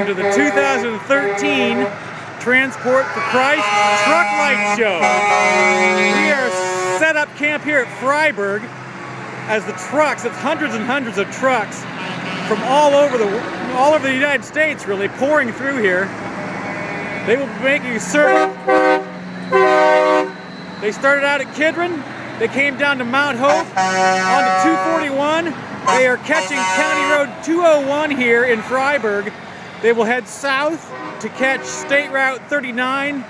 to the 2013 Transport for Christ Truck Light Show. We are set up camp here at Freiburg as the trucks, it's hundreds and hundreds of trucks from all over the United States, really, pouring through here. They will be making a circuit. They started out at Kidron, they came down to Mount Hope, on to 241. They are catching County Road 201 here in Freiburg. They will head south to catch State Route 39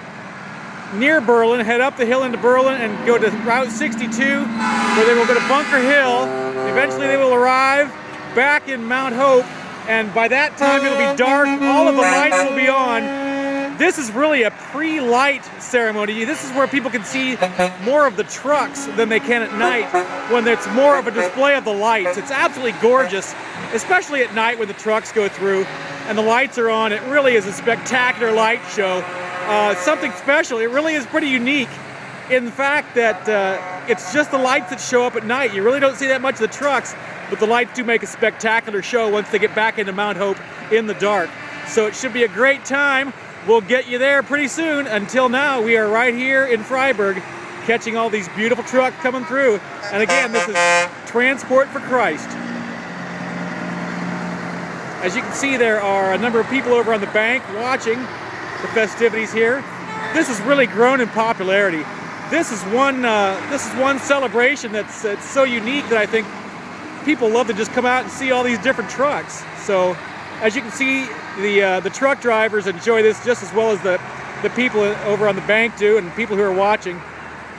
near Berlin, head up the hill into Berlin and go to Route 62, where they will go to Bunker Hill. Eventually they will arrive back in Mount Hope, and by that time it'll be dark, all of the lights will be on. This is really a pre-light ceremony. This is where people can see more of the trucks than they can at night, when it's more of a display of the lights. It's absolutely gorgeous, especially at night when the trucks go through and the lights are on. It really is a spectacular light show. Something special. It really is pretty unique in the fact that it's just the lights that show up at night. You really don't see that much of the trucks, but the lights do make a spectacular show once they get back into Mount Hope in the dark. So it should be a great time. We'll get you there pretty soon. Until now, we are right here in Freiburg catching all these beautiful trucks coming through. And again, this is Transport for Christ. As you can see, there are a number of people over on the bank watching the festivities here. This has really grown in popularity. This is one celebration that's so unique that I think people love to just come out and see all these different trucks. So as you can see, the truck drivers enjoy this just as well as the people over on the bank do, and people who are watching.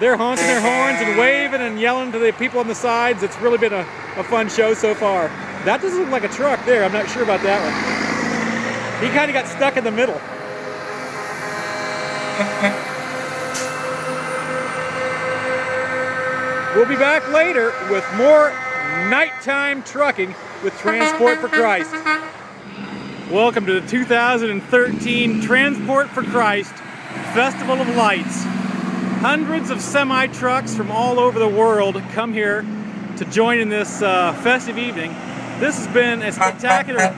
They're honking their horns and waving and yelling to the people on the sides. It's really been a fun show so far. That doesn't look like a truck there. I'm not sure about that one. He kind of got stuck in the middle. We'll be back later with more nighttime trucking with Transport for Christ. Welcome to the 2013 Transport for Christ Festival of Lights. Hundreds of semi-trucks from all over the world come here to join in this festive evening. This has been a spectacular.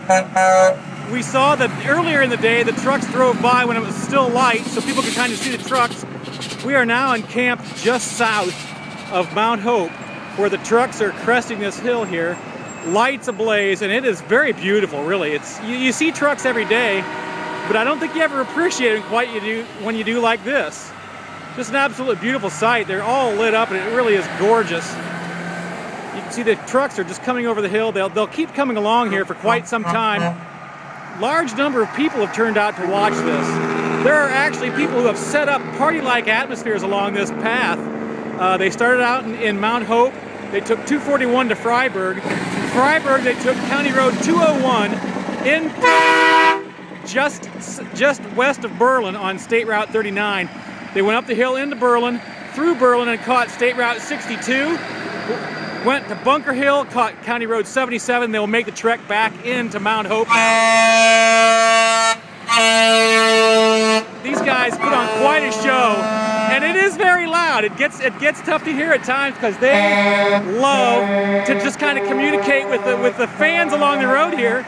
We saw that earlier in the day the trucks drove by when it was still light, so people could kind of see the trucks. We are now in camp just south of Mount Hope, where the trucks are cresting this hill here. Lights ablaze, and it is very beautiful, really. You see trucks every day, but I don't think you ever appreciate them quite when you do like this. Just an absolutely beautiful sight. They're all lit up, and it really is gorgeous. You can see the trucks are just coming over the hill. They'll keep coming along here for quite some time. Large number of people have turned out to watch this. There are actually people who have set up party-like atmospheres along this path. They started out in Mount Hope. They took 241 to Freiburg. From Freiburg, they took County Road 201 in just west of Berlin on State Route 39. They went up the hill into Berlin, through Berlin, and caught State Route 62. Went to Bunker Hill, caught County Road 77. They will make the trek back into Mount Hope. These guys put on quite a show, and it is very loud. It gets tough to hear at times because they love to just kind of communicate with the fans along the road here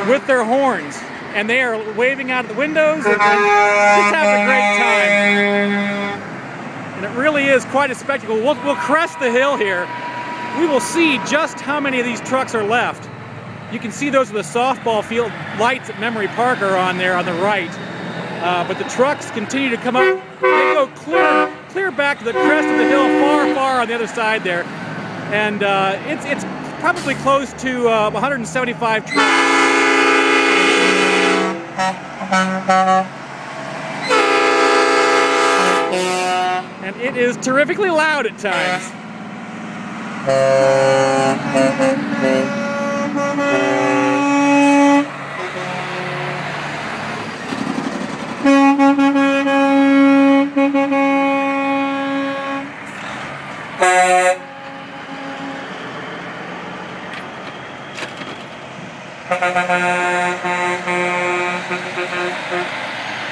with their horns, and they are waving out of the windows and just having a great time. And it really is quite a spectacle. We'll crest the hill here. We will see just how many of these trucks are left. You can see those with the softball field lights at Memory Park are on there on the right. But the trucks continue to come up. They go clear back to the crest of the hill, far on the other side there. And it's probably close to 175 trucks. And it is terrifically loud at times.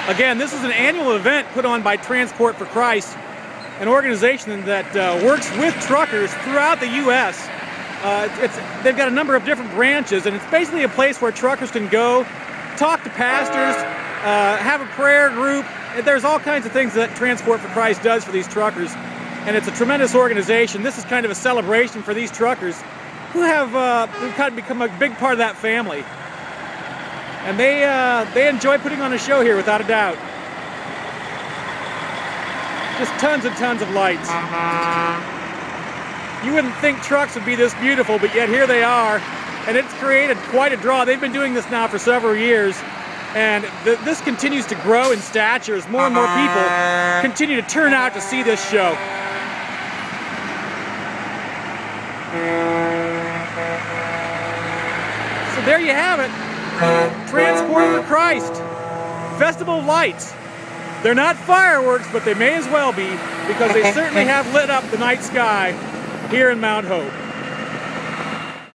Again, this is an annual event put on by Transport for Christ, an organization that works with truckers throughout the U.S. They've got a number of different branches, and it's basically a place where truckers can go talk to pastors, have a prayer group. There's all kinds of things that Transport for Christ does for these truckers, and it's a tremendous organization. This is kind of a celebration for these truckers who have kind of become a big part of that family. And they enjoy putting on a show here, without a doubt. Just tons and tons of lights. You wouldn't think trucks would be this beautiful, but yet here they are. And it's created quite a draw. They've been doing this now for several years. And this continues to grow in stature as more and more people continue to turn out to see this show. So there you have it. Transport for Christ. Festival of Lights. They're not fireworks, but they may as well be, because they certainly have lit up the night sky here in Mount Hope.